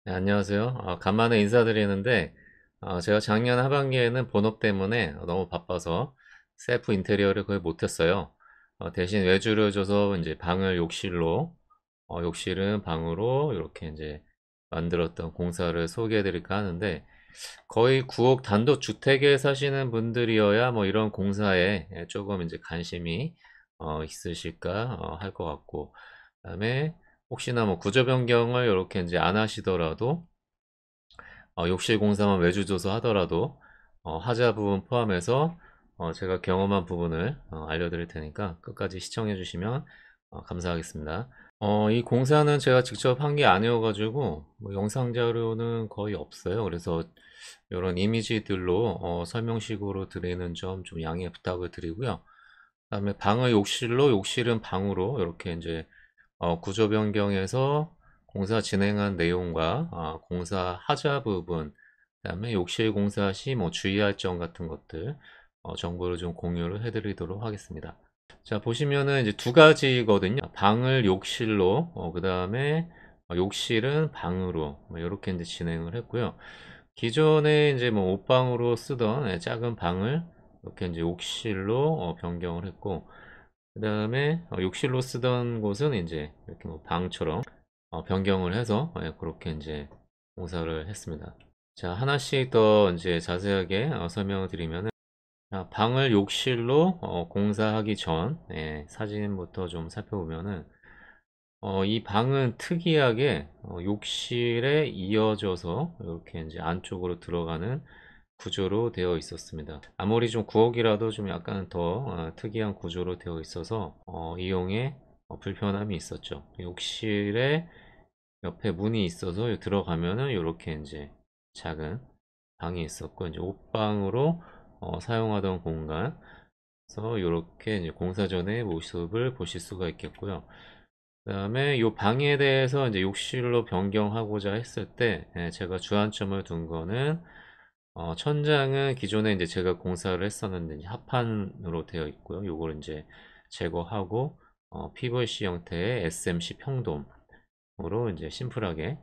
네, 안녕하세요. 간만에 인사드리는데, 제가 작년 하반기에는 본업 때문에 너무 바빠서 셀프 인테리어를 거의 못했어요. 대신 외주를 줘서 이제 방을 욕실로, 욕실은 방으로 이렇게 이제 만들었던 공사를 소개해드릴까 하는데, 거의 구옥 단독 주택에 사시는 분들이어야 뭐 이런 공사에 조금 이제 관심이 있으실까 할 것 같고, 그다음에 혹시나 뭐 구조 변경을 이렇게 이제 안 하시더라도 욕실 공사만 외주줘서 하더라도 하자 부분 포함해서 제가 경험한 부분을 알려드릴 테니까 끝까지 시청해 주시면 감사하겠습니다. 이 공사는 제가 직접 한 게 아니어가지고 뭐 영상 자료는 거의 없어요. 그래서 이런 이미지들로 설명식으로 드리는 점 좀 양해 부탁을 드리고요. 그다음에 방을 욕실로, 욕실은 방으로 이렇게 이제 구조 변경에서 공사 진행한 내용과 공사 하자 부분, 그다음에 욕실 공사 시 뭐 주의할 점 같은 것들 정보를 좀 공유를 해드리도록 하겠습니다. 자, 보시면은 이제 두 가지거든요. 방을 욕실로, 그다음에 욕실은 방으로 이렇게 이제 진행을 했고요. 기존에 이제 뭐 옷방으로 쓰던 작은 방을 이렇게 이제 욕실로 변경을 했고, 그 다음에 욕실로 쓰던 곳은 이제 이렇게 뭐 방처럼 변경을 해서 그렇게 이제 공사를 했습니다. 자, 하나씩 더 이제 자세하게 설명을 드리면은, 자, 방을 욕실로 공사하기 전 사진부터 좀 살펴보면은 이 방은 특이하게 욕실에 이어져서 이렇게 이제 안쪽으로 들어가는 구조로 되어 있었습니다. 아무리 좀 구억이라도 좀 약간 더 특이한 구조로 되어 있어서 이용에 불편함이 있었죠. 욕실에 옆에 문이 있어서 들어가면은 이렇게 이제 작은 방이 있었고, 이제 옷방으로 사용하던 공간, 그래서 이렇게 이제 공사 전의 모습을 보실 수가 있겠고요. 그다음에 이 방에 대해서 이제 욕실로 변경하고자 했을 때 제가 주안점을 둔 거는 천장은 기존에 이제 제가 공사를 했었는데 이제 합판으로 되어 있고요. 요걸 이제 제거하고 PVC 형태의 SMC 평돔으로 이제 심플하게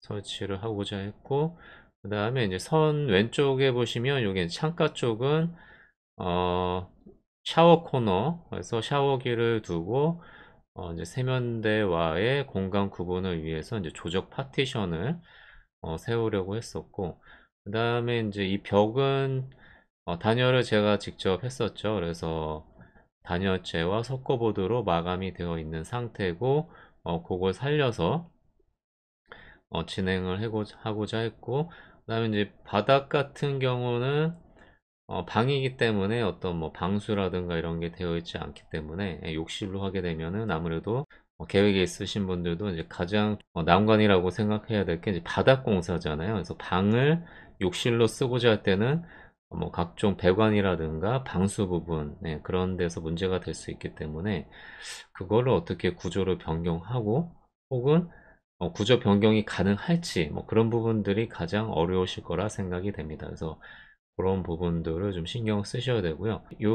설치를 하고자 했고, 그 다음에 이제 선 왼쪽에 보시면 여기 창가 쪽은 어, 샤워 코너에서 샤워기를 두고 이제 세면대와의 공간 구분을 위해서 이제 조적 파티션을 세우려고 했었고, 그 다음에 이제 이 벽은 단열을 제가 직접 했었죠. 그래서 단열재와 석고보드로 마감이 되어 있는 상태고, 그걸 살려서 진행을 하고자 했고, 그 다음에 이제 바닥 같은 경우는 방이기 때문에 어떤 뭐 방수라든가 이런 게 되어 있지 않기 때문에 욕실로 하게 되면은 아무래도 계획에 있으신 분들도 이제 가장 난관이라고 생각해야 될 게 이제 바닥 공사잖아요. 그래서 방을 욕실로 쓰고자 할 때는 뭐 각종 배관이라든가 방수 부분 그런 데서 문제가 될 수 있기 때문에 그거를 어떻게 구조를 변경하고 혹은 구조 변경이 가능할지 뭐 그런 부분들이 가장 어려우실 거라 생각이 됩니다. 그래서 그런 부분들을 좀 신경 쓰셔야 되고요. 이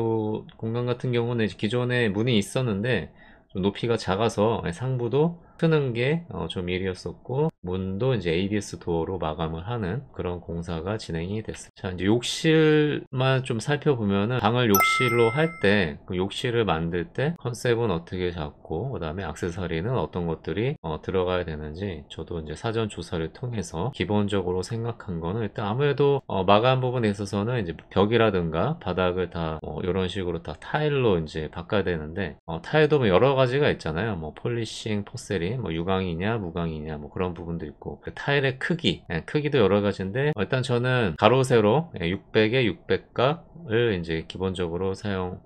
공간 같은 경우는 이제 기존에 문이 있었는데 좀 높이가 작아서 상부도 트는 게 좀 일이었었고, 문도 이제 ABS 도어로 마감을 하는 그런 공사가 진행이 됐습니다. 자, 이제 욕실만 좀 살펴보면은 방을 욕실로 할 때, 그 욕실을 만들 때 컨셉은 어떻게 잡고, 그 다음에 액세서리는 어떤 것들이 들어가야 되는지 저도 이제 사전 조사를 통해서 기본적으로 생각한 거는 일단 아무래도 마감 부분에 있어서는 이제 벽이라든가 바닥을 다 이런 식으로 다 타일로 이제 바꿔야 되는데 타일도 뭐 여러 가지가 있잖아요. 뭐 폴리싱, 포세린, 뭐 유광이냐 무광이냐 뭐 그런 부분도 있고 그 타일의 크기, 크기도 여러 가지인데 일단 저는 가로 세로 600에 600각을 이제 기본적으로 사용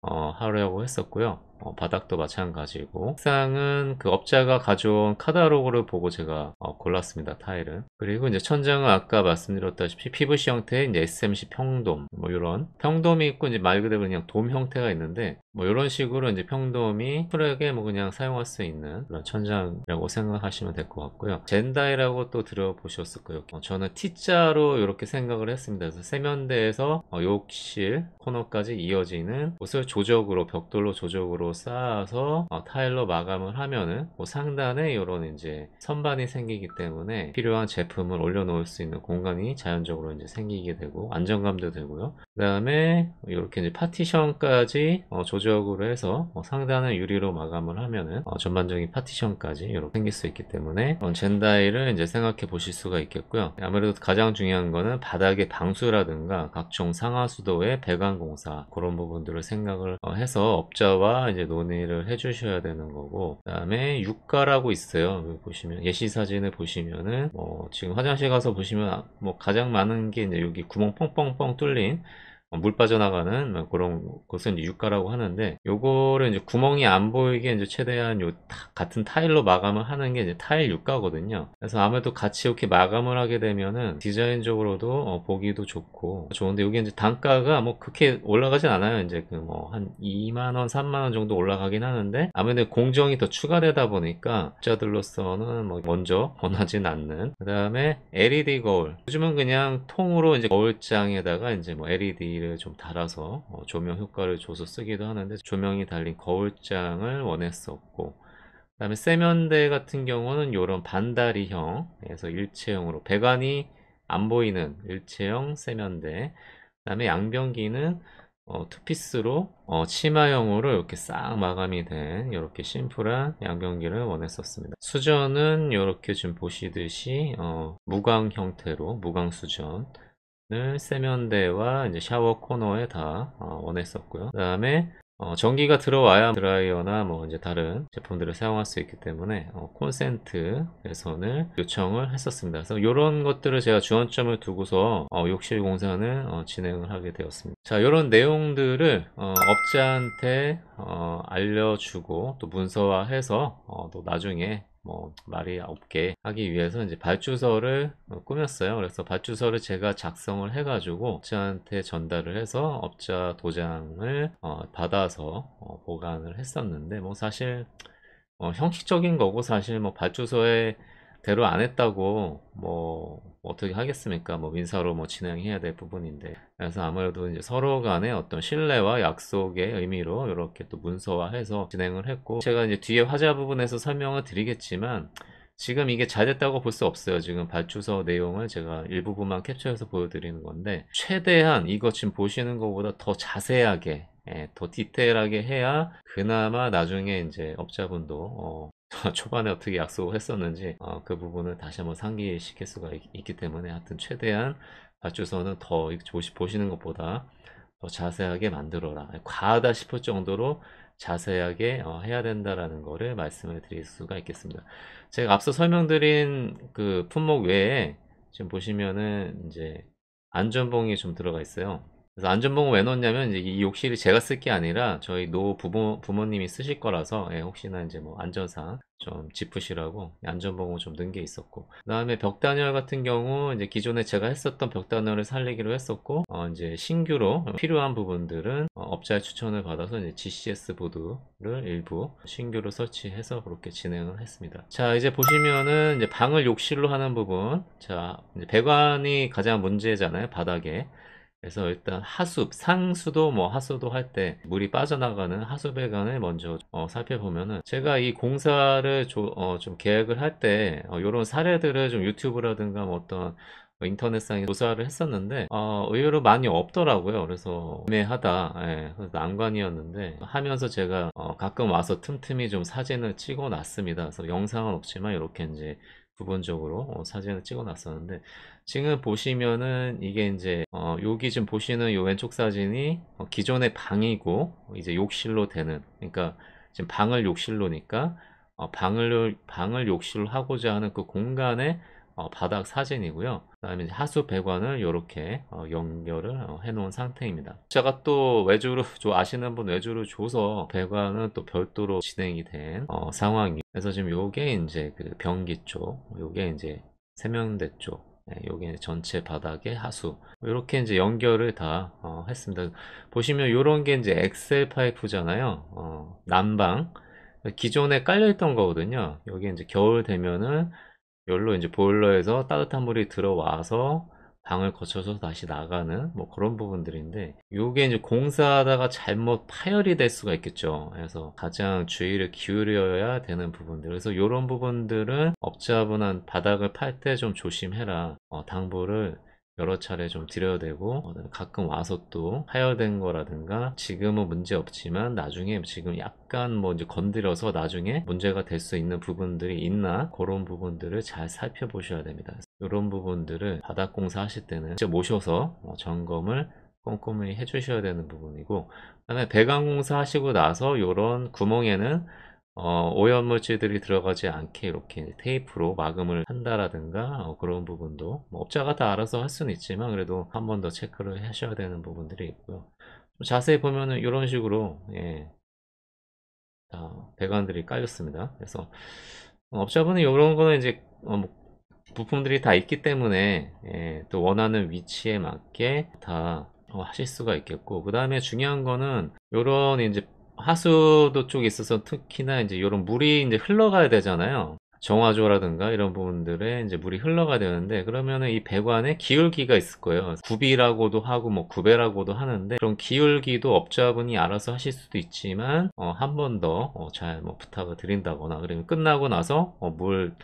하려고 했었고요. 바닥도 마찬가지고 색상은 그 업자가 가져온 카탈로그를 보고 제가 골랐습니다. 타일은. 그리고 이제 천장은 아까 말씀드렸다시피 PVC 형태의 이제 SMC 평돔 뭐 이런 평돔이 있고 이제 말 그대로 그냥 돔 형태가 있는데 뭐 이런 식으로 이제 평도음이 쿨하게 뭐 그냥 사용할 수 있는 그런 천장이라고 생각하시면 될 것 같고요. 젠다이라고 또 들어보셨을 거예요. 저는 T자로 이렇게 생각을 했습니다. 그래서 세면대에서 욕실 코너까지 이어지는 곳을 조적으로 벽돌로 조적으로 쌓아서 타일로 마감을 하면은 그 상단에 이런 이제 선반이 생기기 때문에 필요한 제품을 올려놓을 수 있는 공간이 자연적으로 이제 생기게 되고 안정감도 되고요. 그 다음에 이렇게 이제 파티션까지 조적으로 해서 상단은 유리로 마감을 하면은 전반적인 파티션까지 이렇게 생길 수 있기 때문에 젠다이를 이제 생각해 보실 수가 있겠고요. 아무래도 가장 중요한 거는 바닥의 방수라든가 각종 상하수도의 배관 공사 그런 부분들을 생각을 해서 업자와 이제 논의를 해 주셔야 되는 거고, 그 다음에 유가라고 있어요. 여기 보시면 예시 사진을 보시면은 지금 화장실 가서 보시면 뭐 가장 많은 게 이제 여기 구멍 뻥뻥뻥 뚫린 물 빠져나가는 뭐 그런 것은 이제 유가라고 하는데, 요거를 이제 구멍이 안 보이게 이제 최대한 같은 타일로 마감을 하는 게 이제 타일 유가거든요. 그래서 아무래도 같이 이렇게 마감을 하게 되면은 디자인적으로도 보기도 좋고 좋은데, 여기 이제 단가가 뭐 그렇게 올라가진 않아요. 이제 그 뭐 한 2만원, 3만원 정도 올라가긴 하는데, 아무래도 공정이 더 추가되다 보니까 업자들로서는 뭐 먼저 권하진 않는. 그 다음에 LED 거울, 요즘은 그냥 통으로 이제 거울장에다가 이제 뭐 LED를 좀 달아서 조명 효과를 줘서 쓰기도 하는데, 조명이 달린 거울장을 원했었고, 그 다음에 세면대 같은 경우는 이런 반다리형에서 일체형으로 배관이 안 보이는 일체형 세면대, 그 다음에 양변기는 투피스로 치마형으로 이렇게 싹 마감이 된 이렇게 심플한 양변기를 원했었습니다. 수전은 이렇게 지금 보시듯이 무광 형태로 무광 수전을 세면대와 이제 샤워 코너에 다 원했었고요. 그 다음에 전기가 들어와야 드라이어나 뭐 이제 다른 제품들을 사용할 수 있기 때문에 콘센트 배선을 요청을 했었습니다. 그래서 이런 것들을 제가 주안점을 두고서 욕실 공사는 진행을 하게 되었습니다. 자, 이런 내용들을 업자한테 알려주고 또 문서화해서 또 나중에 뭐 말이 없게 하기 위해서 이제 발주서를 꾸몄어요. 그래서 발주서를 제가 작성을 해가지고 업자한테 전달을 해서 업자 도장을 받아서 보관을 했었는데, 뭐 사실 형식적인 거고, 사실 뭐 발주서에 대로 안 했다고 뭐 어떻게 하겠습니까? 뭐 민사로 뭐 진행해야 될 부분인데. 그래서 아무래도 이제 서로 간의 어떤 신뢰와 약속의 의미로 이렇게 또 문서화해서 진행을 했고, 제가 이제 뒤에 화자 부분에서 설명을 드리겠지만 지금 이게 잘 됐다고 볼 수 없어요. 지금 발주서 내용을 제가 일부분만 캡처해서 보여드리는 건데, 최대한 이거 지금 보시는 것보다 더 자세하게, 더 디테일하게 해야 그나마 나중에 이제 업자분도 초반에 어떻게 약속을 했었는지 그 부분을 다시 한번 상기시킬 수가 있기 때문에, 하여튼 최대한 발주서는 더 보시는 것보다 더 자세하게 만들어라, 과하다 싶을 정도로 자세하게 해야 된다라는 거를 말씀을 드릴 수가 있겠습니다. 제가 앞서 설명드린 그 품목 외에 지금 보시면은 이제 안전봉이 좀 들어가 있어요. 그래서 안전봉을 왜 넣냐면, 이제 이 욕실이 제가 쓸 게 아니라 저희 노 부모님이 쓰실 거라서, 혹시나 이제 뭐 안전상 좀 짚으시라고 안전봉을 좀 넣은 게 있었고, 그 다음에 벽단열 같은 경우 이제 기존에 제가 했었던 벽단열을 살리기로 했었고, 이제 신규로 필요한 부분들은 업자의 추천을 받아서 이제 GCS 보드를 일부 신규로 설치해서 그렇게 진행을 했습니다. 자, 이제 보시면은 이제 방을 욕실로 하는 부분, 자 이제 배관이 가장 문제잖아요, 바닥에. 그래서 일단 하수, 상수도 뭐 하수도 할 때 물이 빠져나가는 하수 배관을 먼저 살펴보면은, 제가 이 공사를 좀 계획을 할 때 이런 사례들을 좀 유튜브라든가 뭐 어떤 인터넷상에 조사를 했었는데 의외로 많이 없더라고요. 그래서 애매하다, 그래서 난관이었는데, 하면서 제가 가끔 와서 틈틈이 좀 사진을 찍어 놨습니다. 그래서 영상은 없지만 이렇게 이제 부분적으로 사진을 찍어 놨었는데, 지금 보시면은 이게 이제 여기 지금 보시는 요 왼쪽 사진이 기존의 방이고 이제 욕실로 되는, 그러니까 지금 방을 욕실로니까 방을 욕실로 하고자 하는 그 공간의 바닥 사진이고요. 그 다음에 하수 배관을 이렇게 연결을 해 놓은 상태입니다. 제가 또 외주를 아시는 분 외주를 줘서 배관은 또 별도로 진행이 된 상황이, 그래서 지금 요게 이제 그 변기 쪽, 요게 이제 세면대 쪽, 여기 전체 바닥에 하수 이렇게 이제 연결을 다 했습니다. 보시면 이런 게 이제 엑셀 파이프잖아요. 난방 기존에 깔려 있던 거거든요. 여기 이제 겨울 되면은 열로 이제 보일러에서 따뜻한 물이 들어와서 방을 거쳐서 다시 나가는 뭐 그런 부분들인데, 이게 이제 공사하다가 잘못 파열이 될 수가 있겠죠. 그래서 가장 주의를 기울여야 되는 부분들, 그래서 이런 부분들은 업자분한 바닥을 팔 때 좀 조심해라, 당부를 여러 차례 좀 드려야 되고, 가끔 와서 또 파열된 거라든가 지금은 문제 없지만 나중에 지금 약간 뭐 이제 건드려서 나중에 문제가 될 수 있는 부분들이 있나, 그런 부분들을 잘 살펴보셔야 됩니다. 이런 부분들을 바닥 공사 하실 때는 직접 모셔서 점검을 꼼꼼히 해 주셔야 되는 부분이고, 그 다음에 배관 공사 하시고 나서 이런 구멍에는 오염물질들이 들어가지 않게 이렇게 테이프로 마감을 한다라든가, 그런 부분도 뭐 업자가 다 알아서 할 수는 있지만 그래도 한 번 더 체크를 하셔야 되는 부분들이 있고요. 좀 자세히 보면은 이런 식으로 배관들이 깔렸습니다. 그래서 업자분은 이런 거는 이제 뭐 부품들이 다 있기 때문에 또 원하는 위치에 맞게 다 하실 수가 있겠고, 그 다음에 중요한 거는 요런 이제 하수도 쪽에 있어서 특히나 이제 요런 물이 이제 흘러가야 되잖아요. 정화조라든가 이런 부분들에 이제 물이 흘러가야 되는데, 그러면은 이 배관에 기울기가 있을 거예요. 굽이라고도 하고 뭐 구배라고도 하는데, 그런 기울기도 업자분이 알아서 하실 수도 있지만 한 번 더 잘 뭐 부탁을 드린다거나, 그러면 끝나고 나서 물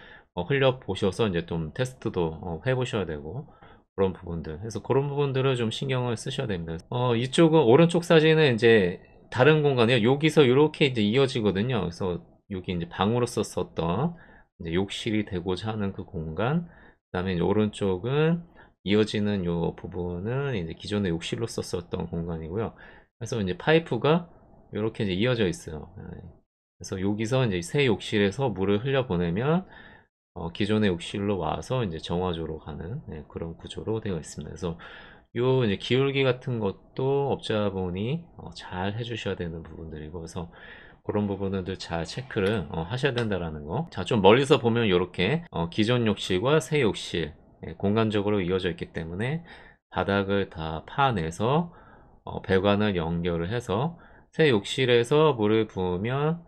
흘려 보셔서 이제 좀 테스트도 해 보셔야 되고, 그런 부분들, 그래서 그런 부분들을 좀 신경을 쓰셔야 됩니다. 이쪽은 오른쪽 사진은 이제 다른 공간이에요. 여기서 이렇게 이제 이어지거든요. 그래서 여기 이제 방으로서 썼던 이제 욕실이 되고자 하는 그 공간, 그 다음에 이제 오른쪽은 이어지는 요 부분은 이제 기존의 욕실로 썼었던 공간이고요. 그래서 이제 파이프가 이렇게 이제 이어져 있어요. 그래서 여기서 이제 새 욕실에서 물을 흘려 보내면 기존의 욕실로 와서 이제 정화조로 가는 그런 구조로 되어 있습니다. 그래서 요 이제 기울기 같은 것도 업자분이 잘 해주셔야 되는 부분들이고, 그래서 그런 부분들 잘 체크를 하셔야 된다라는 거. 자, 좀 멀리서 보면 이렇게 기존 욕실과 새 욕실 공간적으로 이어져 있기 때문에 바닥을 다 파내서 배관을 연결을 해서 새 욕실에서 물을 부으면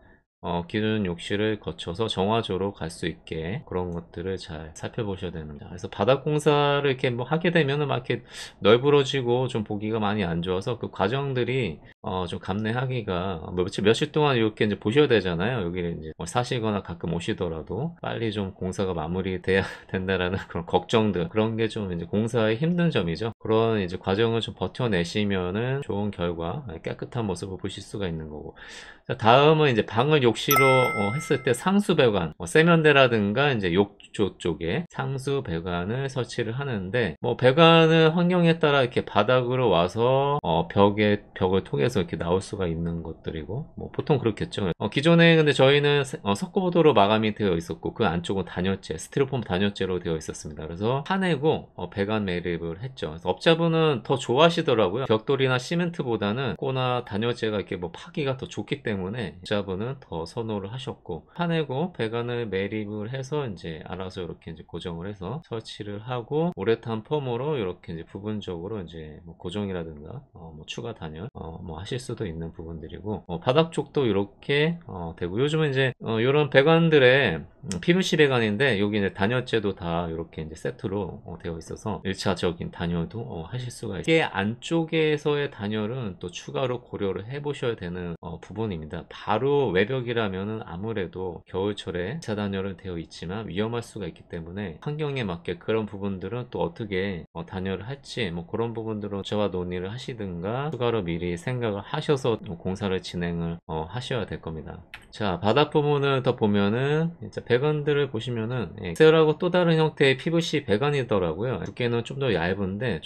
기존 욕실을 거쳐서 정화조로 갈 수 있게 그런 것들을 잘 살펴보셔야 됩니다. 그래서 바닥 공사를 이렇게 뭐 하게 되면은 막 이렇게 널브러지고 좀 보기가 많이 안 좋아서 그 과정들이 좀 감내하기가 며칠 동안 이렇게 이제 보셔야 되잖아요. 여기를 이제 뭐 사시거나 가끔 오시더라도 빨리 좀 공사가 마무리돼야 된다라는 그런 걱정들, 그런 게 좀 이제 공사의 힘든 점이죠. 그런 이제 과정을 좀 버텨내시면은 좋은 결과, 깨끗한 모습을 보실 수가 있는 거고. 자, 다음은 이제 방을 욕실로 했을 때 상수 배관, 세면대라든가 이제 욕조 쪽에 상수 배관을 설치를 하는데, 뭐 배관은 환경에 따라 이렇게 바닥으로 와서 벽을 통해서 이렇게 나올 수가 있는 것들이고, 뭐 보통 그렇겠죠. 기존에 근데 저희는 석고보드로 마감이 되어 있었고, 그 안쪽은 단열재, 스티로폼 단열재로 되어 있었습니다. 그래서 파내고 배관 매립을 했죠. 그래서 업자분은 더 좋아하시더라고요. 벽돌이나 시멘트보다는 꼬나 단열재가 이렇게 뭐 파기가 더 좋기 때문에 업자분은 더 선호를 하셨고, 파내고 배관을 매립을 해서 이제 알아서 이렇게 이제 고정을 해서 설치를 하고, 우레탄 폼으로 이렇게 이제 부분적으로 이제 뭐 고정이라든가 뭐 추가 단열 뭐 하실 수도 있는 부분들이고, 바닥 쪽도 이렇게 되고, 요즘은 이제 이런 배관들의 PVC 배관인데 여기 이제 단열재도 다 이렇게 이제 세트로 되어 있어서 1차적인 단열도 하실 수가 있어요. 이게 안쪽에서의 단열은 또 추가로 고려를 해 보셔야 되는 부분입니다. 바로 외벽이라면은 아무래도 겨울철에 2차 단열은 되어 있지만 위험할 수가 있기 때문에 환경에 맞게 그런 부분들은 또 어떻게 단열을 할지, 뭐 그런 부분들은 저와 논의를 하시든가 추가로 미리 생각을 하셔서 공사를 진행을 하셔야 될 겁니다. 자, 바닥 부분을 더 보면은 이제 배관들을 보시면은 엑셀하고 또 다른 형태의 PVC 배관이더라고요. 두께는 좀 더 얇은데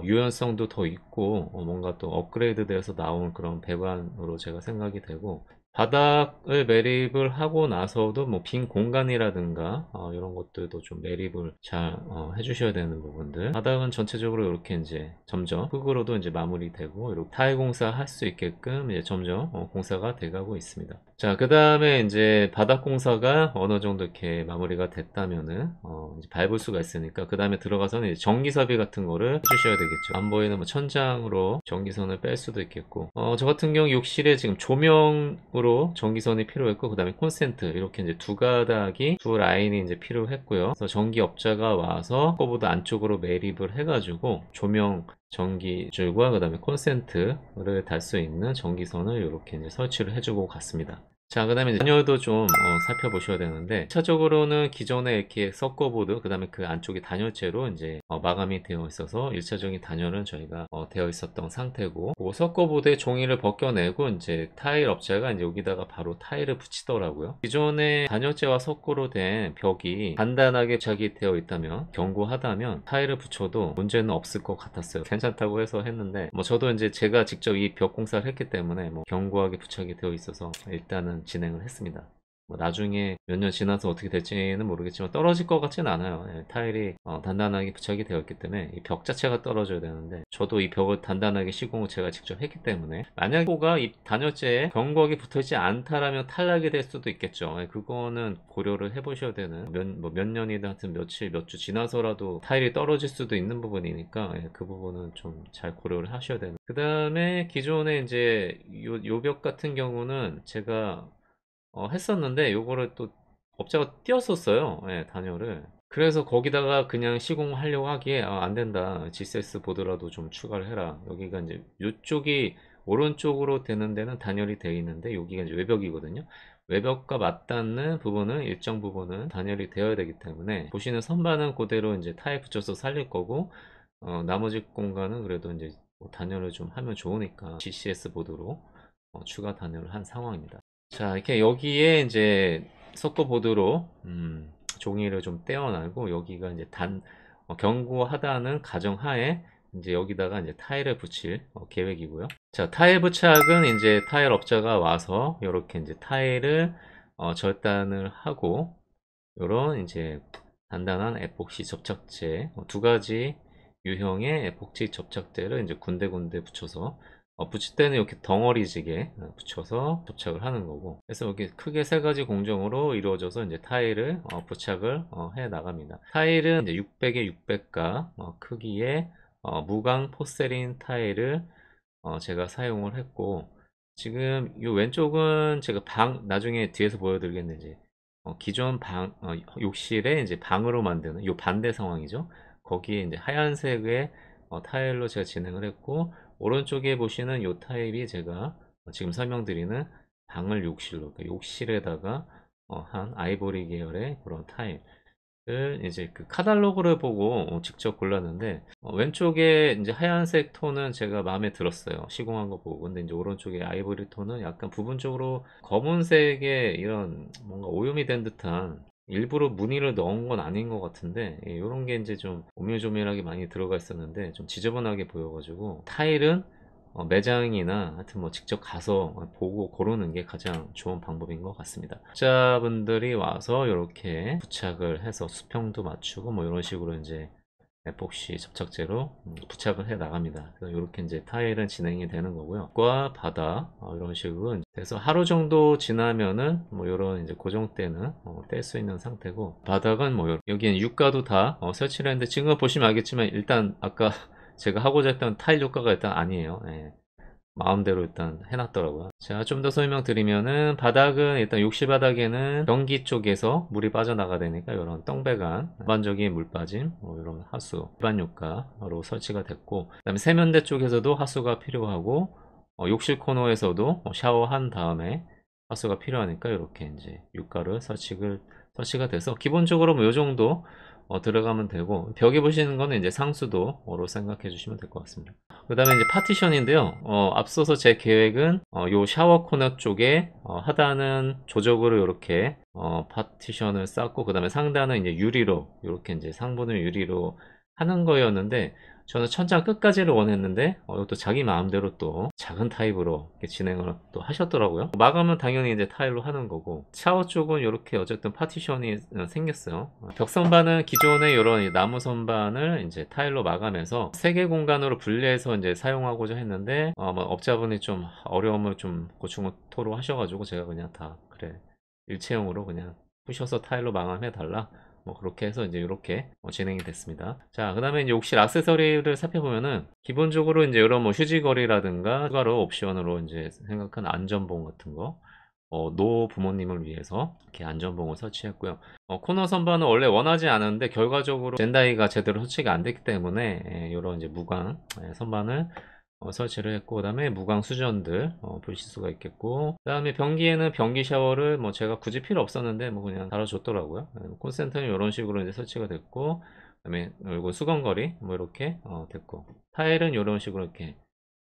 유연성도 더 있고 뭔가 또 업그레이드 돼서 나온 그런 배관으로 제가 생각이 되고, 바닥을 매립을 하고 나서도 뭐 빈 공간이라든가 이런 것들도 좀 매립을 잘 해주셔야 되는 부분들. 바닥은 전체적으로 이렇게 이제 점점 흙으로도 이제 마무리되고 이렇게 타일 공사 할 수 있게끔 이제 점점 공사가 돼가고 있습니다. 자, 그 다음에 이제 바닥 공사가 어느 정도 이렇게 마무리가 됐다면은 이제 밟을 수가 있으니까 그 다음에 들어가서는 이제 전기섭이 같은 거를 해주셔야 되겠죠. 안 보이는 뭐 천장으로 전기선을 뺄 수도 있겠고, 저 같은 경우 욕실에 지금 조명으로 전기선이 필요했고, 그 다음에 콘센트 이렇게 이제 두 가닥이 두 라인이 이제 필요했고요. 그래서 전기업자가 와서 거보드 안쪽으로 매립을 해가지고 조명 전기줄과 그 다음에 콘센트를 달 수 있는 전기선을 이렇게 이제 설치를 해주고 갔습니다. 자, 그 다음에 단열도 좀 살펴보셔야 되는데, 1차적으로는 기존에 이렇게 서커보드, 그 다음에 그 안쪽에 단열재로 이제 마감이 되어 있어서 1차적인 단열은 저희가 되어 있었던 상태고, 그 서커보드의 종이를 벗겨내고 이제 타일 업체가 이제 여기다가 바로 타일을 붙이더라고요. 기존에 단열재와 석고로 된 벽이 단단하게 부착이 되어 있다면, 견고하다면 타일을 붙여도 문제는 없을 것 같았어요. 괜찮다고 해서 했는데, 뭐 저도 이제 제가 직접 이 벽 공사를 했기 때문에 뭐 견고하게 부착이 되어 있어서 일단은 진행을 했습니다. 뭐 나중에 몇 년 지나서 어떻게 될지는 모르겠지만 떨어질 것 같지는 않아요. 타일이 단단하게 부착이 되어 있기 때문에 이 벽 자체가 떨어져야 되는데, 저도 이 벽을 단단하게 시공을 제가 직접 했기 때문에 만약 호가 이 단열재에 견고하게 붙어있지 않다라면 탈락이 될 수도 있겠죠. 그거는 고려를 해보셔야 되는, 몇 년이든 하여튼 며칠 몇 주 지나서라도 타일이 떨어질 수도 있는 부분이니까 그 부분은 좀 잘 고려를 하셔야 되는. 그 다음에 기존에 이제 요 벽 같은 경우는 제가 했었는데 요거를 또 업자가 띄었었어요. 단열을. 그래서 거기다가 그냥 시공하려고 하기에 안 된다. GCS 보드라도 좀 추가를 해라. 여기가 이제 요쪽이 오른쪽으로 되는 데는 단열이 되어 있는데 여기가 이제 외벽이거든요. 외벽과 맞닿는 부분은 일정 부분은 단열이 되어야 되기 때문에 보시는 선반은 그대로 이제 타일 붙여서 살릴 거고, 나머지 공간은 그래도 이제 뭐 단열을 좀 하면 좋으니까 GCS 보드로 추가 단열을 한 상황입니다. 자, 이렇게 여기에 이제 석고보드로 종이를 좀 떼어나고 여기가 이제 견고하다는 가정하에 이제 여기다가 이제 타일을 붙일 계획이고요. 자, 타일 부착은 이제 타일 업자가 와서 이렇게 이제 타일을 절단을 하고 요런 이제 단단한 에폭시 접착제 두 가지 유형의 에폭시 접착제를 이제 군데군데 붙여서 붙일 때는 이렇게 덩어리지게 붙여서 접착을 하는 거고, 그래서 이렇게 크게 세 가지 공정으로 이루어져서 이제 타일을 부착을 해 나갑니다. 타일은 이제 600에 600가 크기의 무광 포세린 타일을 제가 사용을 했고, 지금 이 왼쪽은 제가 나중에 뒤에서 보여드리겠는지 기존 욕실에 이제 방으로 만드는 요 반대 상황이죠. 거기에 이제 하얀색의 타일로 제가 진행을 했고, 오른쪽에 보시는 요 타일이 제가 지금 설명드리는 방을 욕실로, 그러니까 욕실에다가 한 아이보리 계열의 그런 타일 을 이제 그 카탈로그를 보고 직접 골랐는데, 왼쪽에 이제 하얀색 톤은 제가 마음에 들었어요. 시공한 거 보고. 근데 이제 오른쪽에 아이보리 톤은 약간 부분적으로 검은색의 이런 뭔가 오염이 된 듯한, 일부러 무늬를 넣은 건 아닌 것 같은데 이런 게 이제 좀 오밀조밀하게 많이 들어가 있었는데 좀 지저분하게 보여가지고, 타일은 매장이나 하여튼 뭐 직접 가서 보고 고르는 게 가장 좋은 방법인 것 같습니다. 자분들이 와서 이렇게 부착을 해서 수평도 맞추고 뭐 이런 식으로 이제 에폭시 접착제로 부착을 해 나갑니다. 그래서 이렇게 이제 타일은 진행이 되는 거고요. 과 바닥 이런 식으로 돼서 하루 정도 지나면은 뭐 이런 이제 고정대는 뗄 수 있는 상태고, 바닥은 뭐 여기는 유가도 다 설치를 했는데 지금 보시면 알겠지만 일단 아까 제가 하고자 했던 타일 효과가 일단 아니에요. 마음대로 일단 해놨더라고요. 자, 좀 더 설명드리면은 바닥은 일단 욕실 바닥에는 변기 쪽에서 물이 빠져나가야 되니까 이런 똥배관, 일반적인 물 빠짐, 이런 하수, 일반 효과로 설치가 됐고, 그 다음에 세면대 쪽에서도 하수가 필요하고, 욕실 코너에서도 샤워한 다음에 하수가 필요하니까 이렇게 이제 유가를 설치가 돼서 기본적으로 뭐 요 정도 들어가면 되고, 벽에 보시는 거는 이제 상수도로 생각해 주시면 될 것 같습니다. 그 다음에 이제 파티션인데요. 앞서서 제 계획은 요 샤워 코너 쪽에 하단은 조적으로 이렇게 파티션을 쌓고, 그 다음에 상단은 이제 유리로, 이렇게 이제 상부는 유리로 하는 거였는데 저는 천장 끝까지를 원했는데 이것도 자기 마음대로 또 작은 타입으로 이렇게 진행을 또 하셨더라고요. 마감은 당연히 이제 타일로 하는 거고, 샤워 쪽은 이렇게 어쨌든 파티션이 생겼어요. 벽 선반은 기존의 이런 나무 선반을 이제 타일로 마감해서 세 개 공간으로 분리해서 이제 사용하고자 했는데 뭐 업자분이 좀 어려움을 좀 고충을 토로하셔가지고 제가 그냥 다 그래 일체형으로 그냥 부셔서 타일로 마감해 달라, 뭐 그렇게 해서 이제 이렇게 진행이 됐습니다. 자, 그 다음에 이제 욕실 액세서리를 살펴보면은 기본적으로 이제 이런 뭐 휴지거리라든가 추가로 옵션으로 이제 생각한 안전봉 같은 거, 노 부모님을 위해서 이렇게 안전봉을 설치했고요. 코너 선반은 원래 원하지 않았는데 결과적으로 젠다이가 제대로 설치가 안 됐기 때문에 이런 이제 무광 선반을 설치를 했고, 그 다음에 무광 수전들 보실 수가 있겠고, 그 다음에 변기에는 변기 샤워를 뭐 제가 굳이 필요 없었는데 뭐 그냥 달아줬더라고요. 콘센트는 이런 식으로 이제 설치가 됐고, 그 다음에 이거 수건거리 뭐 이렇게 됐고, 타일은 이런 식으로 이렇게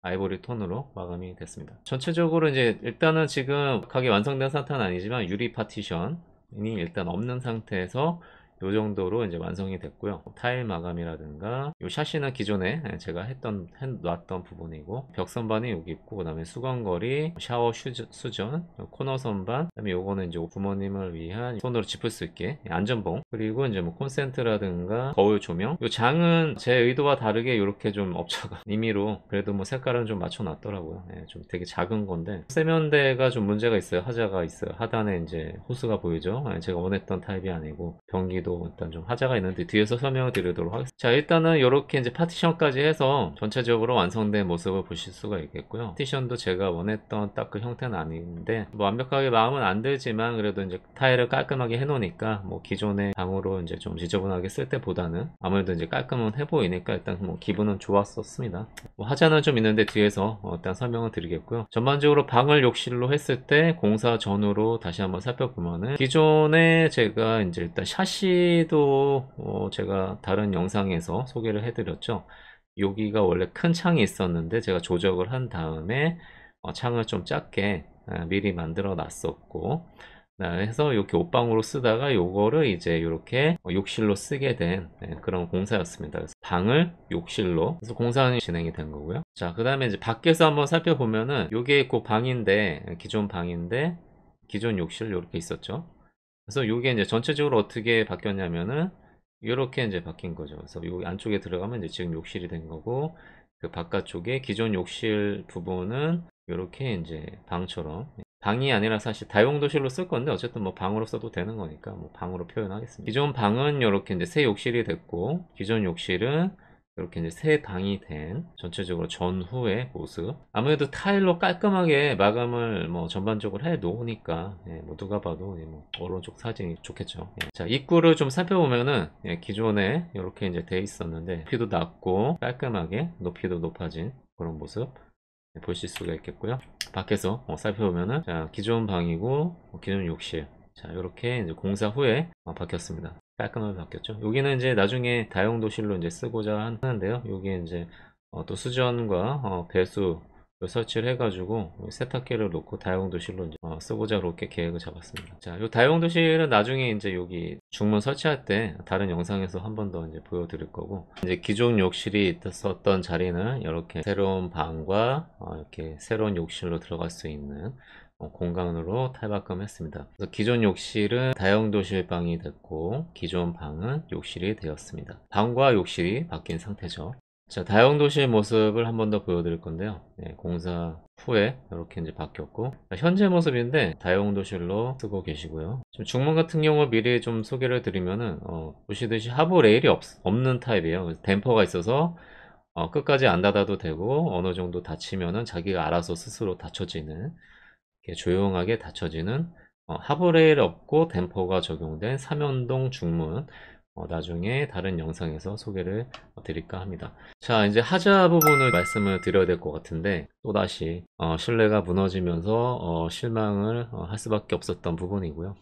아이보리 톤으로 마감이 됐습니다. 전체적으로 이제 일단은 지금 각이 완성된 상태는 아니지만 유리 파티션이 일단 없는 상태에서 이 정도로 이제 완성이 됐고요. 타일 마감이라든가 이 샤시는 기존에 제가 해놨던 부분이고, 벽 선반이 여기 있고, 그 다음에 수건거리, 샤워 수전, 코너 선반, 그 다음에 요거는 이제 부모님을 위한 손으로 짚을 수 있게 안전봉, 그리고 이제 뭐 콘센트라든가 거울 조명. 이 장은 제 의도와 다르게 이렇게 좀 업자가 임의로 그래도 뭐 색깔은 좀 맞춰놨더라고요. 좀 되게 작은 건데 세면대가 좀 문제가 있어요. 하자가 있어요. 하단에 이제 호스가 보이죠. 제가 원했던 타입이 아니고, 변기도 일단 좀 하자가 있는데 뒤에서 설명을 드리도록 하겠습니다. 자, 일단은 이렇게 이제 파티션까지 해서 전체적으로 완성된 모습을 보실 수가 있겠고요. 파티션도 제가 원했던 딱 그 형태는 아닌데 뭐 완벽하게 마음은 안 들지만 그래도 이제 타일을 깔끔하게 해놓으니까 뭐 기존의 방으로 이제 좀 지저분하게 쓸 때보다는 아무래도 이제 깔끔은 해 보이니까 일단 뭐 기분은 좋았었습니다. 뭐 하자는 좀 있는데 뒤에서 일단 설명을 드리겠고요. 전반적으로 방을 욕실로 했을 때 공사 전후로 다시 한번 살펴보면은 기존에 제가 이제 일단 샤시도 제가 다른 영상에서 소개를 해드렸죠. 여기가 원래 큰 창이 있었는데 제가 조정을 한 다음에 창을 좀 작게 미리 만들어 놨었고, 해서 이렇게 옷방으로 쓰다가 요거를 이제 이렇게 욕실로 쓰게 된 그런 공사였습니다. 그래서 방을 욕실로 그래서 공사는 진행이 된 거고요. 자, 그 다음에 이제 밖에서 한번 살펴보면은 요게 그 방인데, 기존 방인데 기존 욕실 이렇게 있었죠. 그래서 요게 이제 전체적으로 어떻게 바뀌었냐면은 이렇게 이제 바뀐 거죠. 그래서 여기 안쪽에 들어가면 이제 지금 욕실이 된 거고, 그 바깥쪽에 기존 욕실 부분은 이렇게 이제 방처럼, 방이 아니라 사실 다용도실로 쓸 건데 어쨌든 뭐 방으로 써도 되는 거니까 뭐 방으로 표현하겠습니다. 기존 방은 이렇게 이제 새 욕실이 됐고, 기존 욕실은 이렇게 이제 새 방이 된 전체적으로 전후의 모습. 아무래도 타일로 깔끔하게 마감을 뭐 전반적으로 해 놓으니까 뭐 누가 봐도 뭐 오른쪽 사진이 좋겠죠. 자, 입구를 좀 살펴보면은 기존에 이렇게 이제 돼 있었는데 높이도 낮고 깔끔하게 높이도 높아진 그런 모습 보실 수가 있겠고요. 밖에서 살펴보면은 자, 기존 방이고 기존 욕실, 자 이렇게 이제 공사 후에 바뀌었습니다. 깔끔하게 바뀌었죠. 여기는 이제 나중에 다용도실로 이제 쓰고자 하는데요. 여기 이제 또 수전과 배수 설치를 해가지고 세탁기를 놓고 다용도실로 이제 쓰고자 그렇게 계획을 잡았습니다. 자, 이 다용도실은 나중에 이제 여기 중문 설치할 때 다른 영상에서 한 번 더 이제 보여드릴 거고, 이제 기존 욕실이 있었던 자리는 이렇게 새로운 방과 이렇게 새로운 욕실로 들어갈 수 있는 공간으로 탈바꿈했습니다. 그래서 기존 욕실은 다용도실 방이 됐고 기존 방은 욕실이 되었습니다. 방과 욕실이 바뀐 상태죠. 자, 다용도실 모습을 한 번 더 보여드릴 건데요. 공사 후에 이렇게 이제 바뀌었고, 현재 모습인데 다용도실로 쓰고 계시고요. 지금 중문 같은 경우 미리 좀 소개를 드리면은 보시듯이 하부 레일이 없는 타입이에요. 그래서 댐퍼가 있어서 끝까지 안 닫아도 되고 어느 정도 닫히면은 자기가 알아서 스스로 닫혀지는, 이렇게 조용하게 닫혀지는 하부 레일 없고 댐퍼가 적용된 3연동 중문, 나중에 다른 영상에서 소개를 드릴까 합니다. 자, 이제 하자 부분을 말씀을 드려야 될 것 같은데 또다시 신뢰가 무너지면서 실망을 할 수밖에 없었던 부분이고요.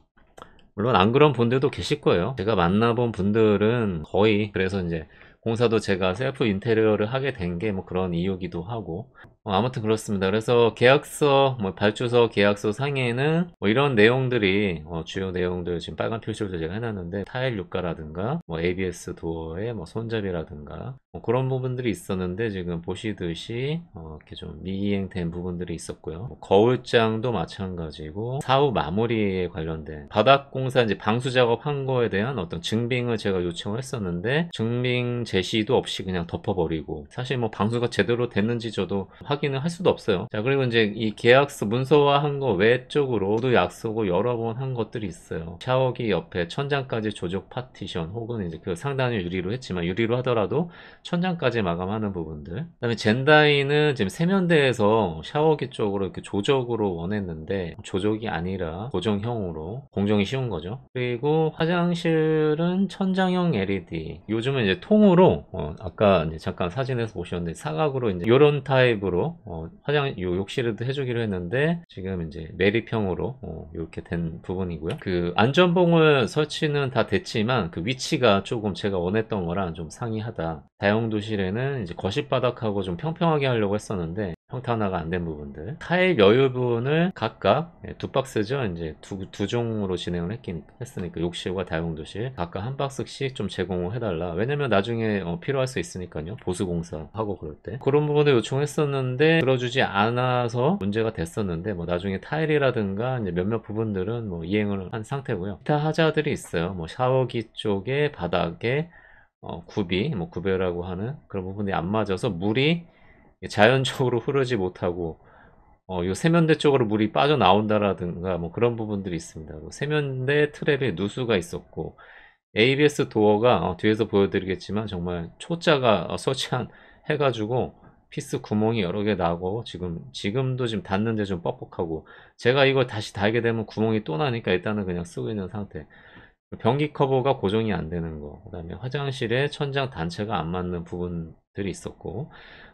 물론 안 그런 분들도 계실 거예요. 제가 만나본 분들은 거의, 그래서 이제 공사도 제가 셀프 인테리어를 하게 된 게 뭐 그런 이유기도 하고, 아무튼 그렇습니다. 그래서 계약서, 뭐 발주서 계약서 상에는 뭐 이런 내용들이 주요 내용들 지금 빨간 표시로 제가 해놨는데 타일 유가라든가 뭐 ABS 도어의 뭐 손잡이라든가 뭐 그런 부분들이 있었는데 지금 보시듯이 이렇게 좀 미이행된 부분들이 있었고요. 뭐 거울장도 마찬가지고 사후 마무리에 관련된 바닥 공사 이제 방수 작업한 거에 대한 어떤 증빙을 제가 요청을 했었는데 증빙 제시도 없이 그냥 덮어버리고 사실 뭐 방수가 제대로 됐는지 저도 확인을 할 수도 없어요. 자, 그리고 이제 이 계약서 문서화한 거 외적으로도 약속을 여러 번 한 것들이 있어요. 샤워기 옆에 천장까지 조적 파티션 혹은 이제 그 상단을 유리로 했지만 유리로 하더라도 천장까지 마감하는 부분들. 그다음에 젠다이는 지금 세면대에서 샤워기 쪽으로 이렇게 조적으로 원했는데 조적이 아니라 고정형으로 공정이 쉬운 거죠. 그리고 화장실은 천장형 LED. 요즘은 이제 통으로 아까 이제 잠깐 사진에서 보셨는데 사각으로 이제 이런 타입으로 요 욕실에도 해주기로 했는데 지금 이제 매립형으로 이렇게 된 부분이고요. 그 안전봉을 설치는 다 됐지만 그 위치가 조금 제가 원했던 거랑 좀 상이하다. 다용도실에는 이제 거실 바닥하고 좀 평평하게 하려고 했었는데 평탄화가 안 된 부분들 타일 여유분을 각각 두 박스죠. 이제 두 종으로 진행을 했으니까 욕실과 다용도실 각각 한 박스씩 좀 제공을 해달라. 왜냐면 나중에 필요할 수 있으니까요. 보수공사하고 그럴 때 그런 부분을 요청했었는데 들어주지 않아서 문제가 됐었는데 뭐 나중에 타일이라든가 이제 몇몇 부분들은 뭐 이행을 한 상태고요. 기타 하자들이 있어요. 뭐 샤워기 쪽에 바닥에 굽이 뭐 구배라고 하는 그런 부분이 안 맞아서 물이 자연적으로 흐르지 못하고 요 세면대 쪽으로 물이 빠져나온다라든가 뭐 그런 부분들이 있습니다. 세면대 트랩에 누수가 있었고 ABS 도어가 뒤에서 보여드리겠지만 정말 초짜가 설치한 해가지고 피스 구멍이 여러 개 나고 지금도 지금 닿는데 좀 뻑뻑하고 제가 이걸 다시 달게 되면 구멍이 또 나니까 일단은 그냥 쓰고 있는 상태. 변기 커버가 고정이 안 되는 거, 그 다음에 화장실에 천장 단체가 안 맞는 부분들이 있었고,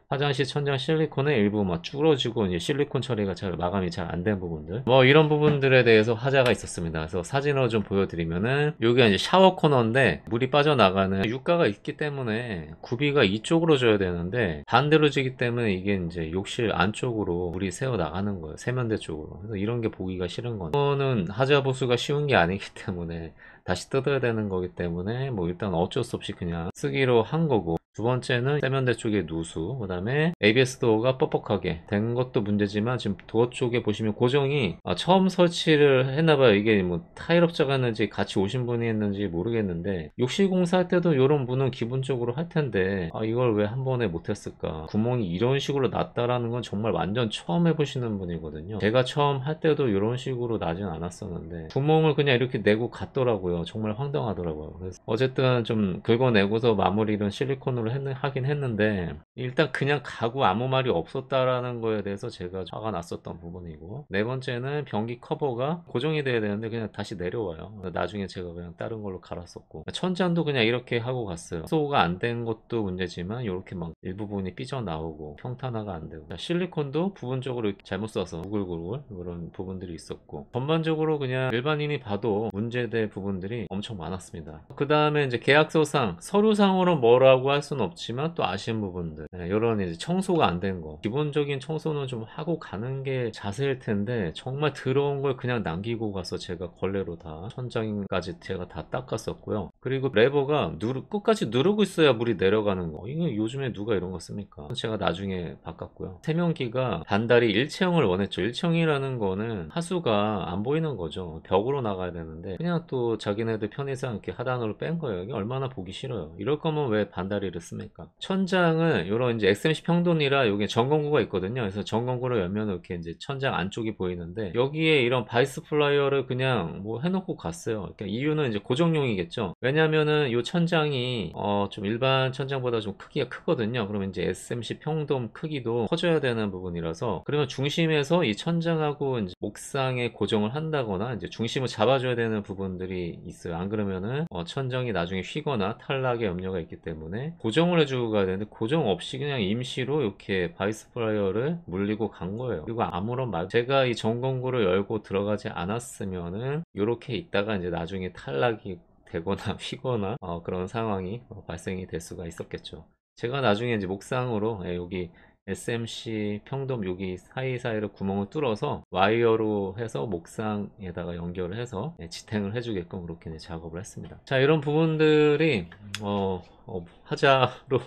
화장실 천장 실리콘의 일부 막 쭈그러지고 이제 실리콘 처리가 잘 마감이 잘 안 된 부분들 뭐 이런 부분들에 대해서 화자가 있었습니다. 그래서 사진으로 좀 보여드리면은 여기가 이제 샤워 코너인데 물이 빠져나가는 유가가 있기 때문에 구비가 이쪽으로 줘야 되는데 반대로 지기 때문에 이게 이제 욕실 안쪽으로 물이 새어 나가는 거예요. 세면대 쪽으로. 그래서 이런 게 보기가 싫은 건데 이거는 하자 보수가 쉬운 게 아니기 때문에 다시 뜯어야 되는 거기 때문에 뭐 일단 어쩔 수 없이 그냥 쓰기로 한 거고, 두 번째는 세면대 쪽에 누수, 그 다음에 ABS 도어가 뻑뻑하게 된 것도 문제지만 지금 도어 쪽에 보시면 고정이 처음 설치를 했나봐요. 이게 뭐 타일업자가 했는지 같이 오신 분이 했는지 모르겠는데 욕실 공사할 때도 이런 문은 기본적으로 할 텐데 이걸 왜 한 번에 못했을까. 구멍이 이런 식으로 났다라는 건 정말 완전 처음 해보시는 분이거든요. 제가 처음 할 때도 이런 식으로 나진 않았었는데 구멍을 그냥 이렇게 내고 갔더라고요. 정말 황당하더라고요. 그래서 어쨌든 좀 긁어내고서 마무리를 실리콘으로 하긴 했는데 일단 그냥 가고 아무 말이 없었다라는 거에 대해서 제가 화가 났었던 부분이고, 네 번째는 변기 커버가 고정이 돼야 되는데 그냥 다시 내려와요. 나중에 제가 그냥 다른 걸로 갈았었고, 천장도 그냥 이렇게 하고 갔어요. 수소가 안 된 것도 문제지만 이렇게 막 일부분이 삐져나오고 평탄화가 안 되고, 실리콘도 부분적으로 잘못 써서 우글우글 그런 부분들이 있었고, 전반적으로 그냥 일반인이 봐도 문제될 부분들이 엄청 많았습니다. 그 다음에 이제 계약서상 서류상으로 뭐라고 할 수는 없지만 또 아쉬운 부분들, 이런 이제 청소가 안 된 거, 기본적인 청소는 좀 하고 가는 게 자세일 텐데 정말 더러운 걸 그냥 남기고 가서 제가 걸레로 다 천장까지 제가 다 닦았었고요. 그리고 레버가 끝까지 누르고 있어야 물이 내려가는 거, 이거 요즘에 누가 이런 거 씁니까? 제가 나중에 바꿨고요. 세면기가 반달이 일체형을 원했죠. 일체형이라는 거는 하수가 안 보이는 거죠. 벽으로 나가야 되는데 그냥 또 자기네들 편의상 이렇게 하단으로 뺀 거예요. 이게 얼마나 보기 싫어요. 이럴 거면 왜 반다리를 씁니까? 천장은 이런 이제 XMC 평돈이라 여기 전건구가 있거든요. 그래서 전건구를 열면 이렇게 이제 천장 안쪽이 보이는데 여기에 이런 바이스 플라이어를 그냥 뭐 해놓고 갔어요. 그러니까 이유는 이제 고정용이겠죠. 왜냐면은 이 천장이 좀 일반 천장보다 좀 크기가 크거든요. 그러면 이제 SMC 평돔 크기도 커져야 되는 부분이라서, 그러면 중심에서 이 천장하고 이제 옥상에 고정을 한다거나 이제 중심을 잡아줘야 되는 부분들이 있어요. 안 그러면은 천장이 나중에 휘거나 탈락의 염려가 있기 때문에 고정을 해주고 가야 되는데 고정 없이 그냥 임시로 이렇게 바이스 플라이어를 물리고 간 거예요. 그리고 아무런 말, 제가 이 전건구를 열고 들어가지 않았으면은 이렇게 있다가 이제 나중에 탈락이 되거나 휘거나 그런 상황이 발생이 될 수가 있었겠죠. 제가 나중에 이제 목상으로 여기 SMC 평돔 여기 사이사이를 구멍을 뚫어서 와이어로 해서 목상에다가 연결을 해서 지탱을 해주게끔 그렇게 작업을 했습니다. 자, 이런 부분들이 하자로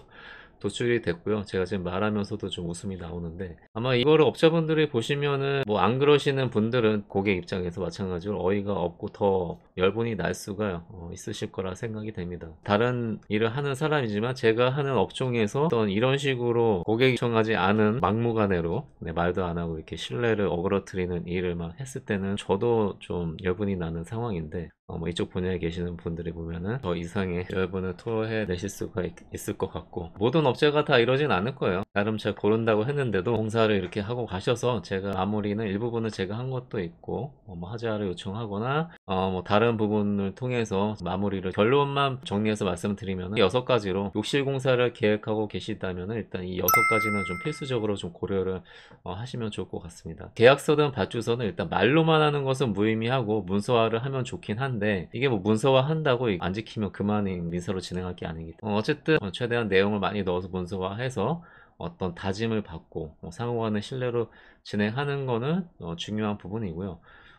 도출이 됐고요. 제가 지금 말하면서도 좀 웃음이 나오는데, 아마 이거를 업자분들이 보시면은 뭐 안 그러시는 분들은 고객 입장에서 마찬가지로 어이가 없고 더 열분이 날 수가 있으실 거라 생각이 됩니다. 다른 일을 하는 사람이지만 제가 하는 업종에서 어떤 이런 식으로 고객이 요청하지 않은 막무가내로 말도 안 하고 이렇게 신뢰를 어그러뜨리는 일을 막 했을 때는 저도 좀 열분이 나는 상황인데, 뭐 이쪽 분야에 계시는 분들이 보면은 더 이상의 열분을 토해내실 수가 있을 것 같고, 모든 업체가 다 이러진 않을 거예요. 나름 잘 고른다고 했는데도 공사를 이렇게 하고 가셔서 제가 마무리는 일부분은 제가 한 것도 있고, 뭐 하자를 요청하거나 뭐 다른 부분을 통해서 마무리를, 결론만 정리해서 말씀드리면 6가지로 욕실 공사를 계획하고 계시다면 일단 이 6가지는 좀 필수적으로 좀 고려를 하시면 좋을 것 같습니다. 계약서든 발주서는 일단 말로만 하는 것은 무의미하고 문서화를 하면 좋긴 한데, 이게 뭐 문서화 한다고 안 지키면 그만인 민서로 진행할 게 아니기 때문에 어쨌든 최대한 내용을 많이 넣어서 문서화해서 어떤 다짐을 받고 상호간의 신뢰로 진행하는 거는 중요한 부분이고요.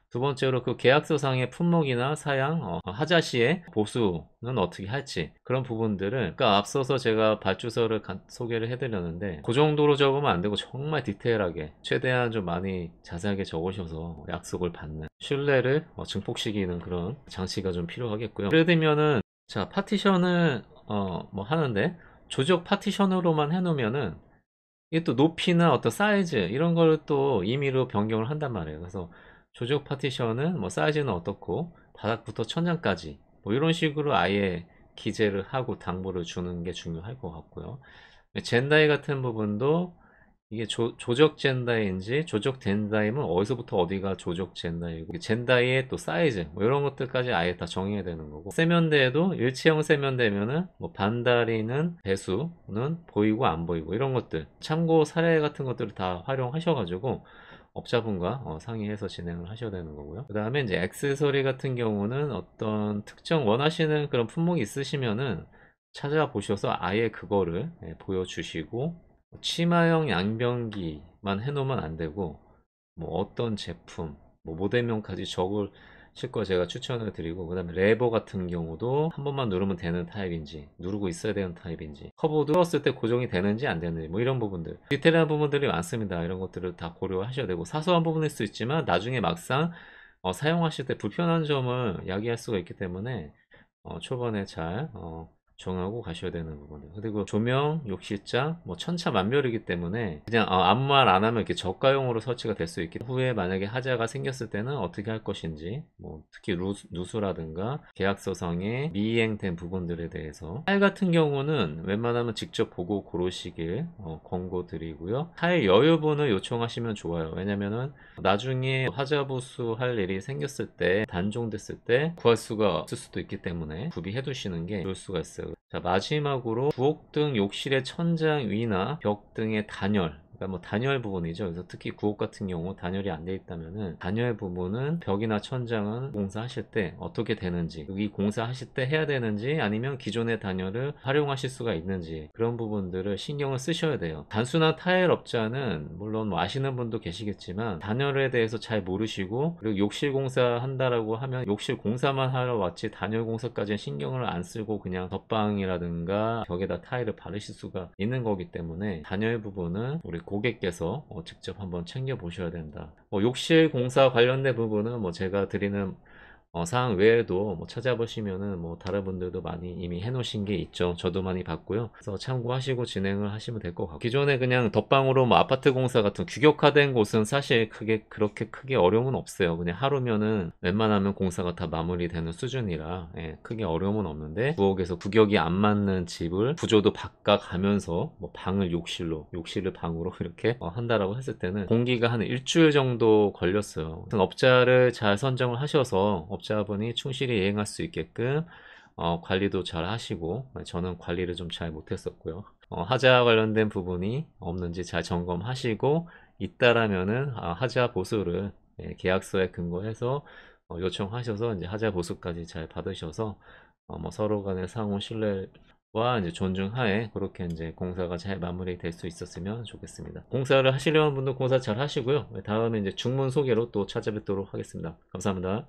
두 번째로 그 계약서상의 품목이나 사양, 하자 시에 보수는 어떻게 할지, 그런 부분들을, 그러니까 앞서서 제가 발주서를 소개를 해드렸는데 그 정도로 적으면 안 되고 정말 디테일하게 최대한 좀 많이 자세하게 적으셔서 약속을 받는, 신뢰를 증폭시키는 그런 장치가 좀 필요하겠고요. 예를 들면은, 자, 파티션을 뭐 하는데 조적 파티션으로만 해놓으면은 이게 또 높이나 어떤 사이즈 이런 걸 또 임의로 변경을 한단 말이에요. 그래서 조적 파티션은 뭐 사이즈는 어떻고 바닥부터 천장까지 뭐 이런 식으로 아예 기재를 하고 당부를 주는 게 중요할 것 같고요. 젠다이 같은 부분도 이게 조적 젠다이인지 조적 젠다이면 어디서부터 어디가 조적 젠다이고, 젠다이의 또 사이즈 뭐 이런 것들까지 아예 다 정해야 되는 거고, 세면대에도 일체형 세면대면은 뭐 반다리는 배수는 보이고 안 보이고 이런 것들 참고 사례 같은 것들을 다 활용하셔가지고 업자분과 상의해서 진행을 하셔야 되는 거고요. 그 다음에 이제 액세서리 같은 경우는 어떤 특정 원하시는 그런 품목이 있으시면은 찾아보셔서 아예 그거를 보여주시고, 치마형 양변기만 해놓으면 안 되고 뭐 어떤 제품 뭐 모델명까지 적으실 거 제가 추천을 드리고, 그 다음에 레버 같은 경우도 한 번만 누르면 되는 타입인지 누르고 있어야 되는 타입인지, 커브도 눌렀을 때 고정이 되는지 안 되는지 뭐 이런 부분들, 디테일한 부분들이 많습니다. 이런 것들을 다 고려하셔야 되고, 사소한 부분일 수 있지만 나중에 막상 사용하실 때 불편한 점을 야기할 수가 있기 때문에 초반에 잘 정하고 가셔야 되는 부분들. 그리고 조명, 욕실장, 뭐 천차만별이기 때문에 그냥 아무 말 안 하면 이렇게 저가용으로 설치가 될 수 있기 때문에 후에 만약에 하자가 생겼을 때는 어떻게 할 것인지, 뭐 특히 누수라든가 계약서상에 미이행된 부분들에 대해서, 타일 같은 경우는 웬만하면 직접 보고 고르시길 권고 드리고요. 타일 여유분을 요청하시면 좋아요. 왜냐면은 나중에 하자 보수할 일이 생겼을 때, 단종됐을 때 구할 수가 없을 수도 있기 때문에 구비해 두시는 게 좋을 수가 있어요. 자, 마지막으로 부엌 등 욕실의 천장 위나 벽 등의 단열, 그러니까 뭐 단열 부분이죠. 그래서 특히 구옥 같은 경우 단열이 안 돼 있다면은 단열 부분은 벽이나 천장은 공사하실 때 어떻게 되는지, 여기 공사하실 때 해야 되는지 아니면 기존의 단열을 활용하실 수가 있는지, 그런 부분들을 신경을 쓰셔야 돼요. 단순한 타일 업자는 물론 뭐 아시는 분도 계시겠지만 단열에 대해서 잘 모르시고, 그리고 욕실 공사 한다라고 하면 욕실 공사만 하러 왔지 단열 공사까지는 신경을 안 쓰고 그냥 덧방이라든가 벽에다 타일을 바르실 수가 있는 거기 때문에 단열 부분은 우리 고객께서 직접 한번 챙겨 보셔야 된다. 욕실 공사 관련된 부분은 뭐 제가 드리는 사항 외에도 뭐 찾아보시면은 뭐 다른 분들도 많이 이미 해놓으신 게 있죠. 저도 많이 봤고요. 그래서 참고하시고 진행을 하시면 될 것 같고, 기존에 그냥 덧방으로 뭐 아파트 공사 같은 규격화된 곳은 사실 그렇게 크게 어려움은 없어요. 그냥 하루면은 웬만하면 공사가 다 마무리되는 수준이라 크게 어려움은 없는데, 부엌에서 규격이 안 맞는 집을 구조도 바꿔가면서 뭐 방을 욕실로, 욕실을 방으로 이렇게 한다라고 했을 때는 공기가 한 일주일 정도 걸렸어요. 업자를 잘 선정을 하셔서 업자분이 충실히 이행할 수 있게끔 관리도 잘 하시고, 저는 관리를 좀 잘 못했었고요. 하자 관련된 부분이 없는지 잘 점검하시고 있다라면은 하자 보수를 계약서에 근거해서 요청하셔서 이제 하자 보수까지 잘 받으셔서 뭐 서로 간의 상호 신뢰 이제 존중하에 그렇게 이제 공사가 잘 마무리될 수 있었으면 좋겠습니다. 공사를 하시려는 분도 공사 잘 하시고요. 다음에 이제 중문 소개로 또 찾아뵙도록 하겠습니다. 감사합니다.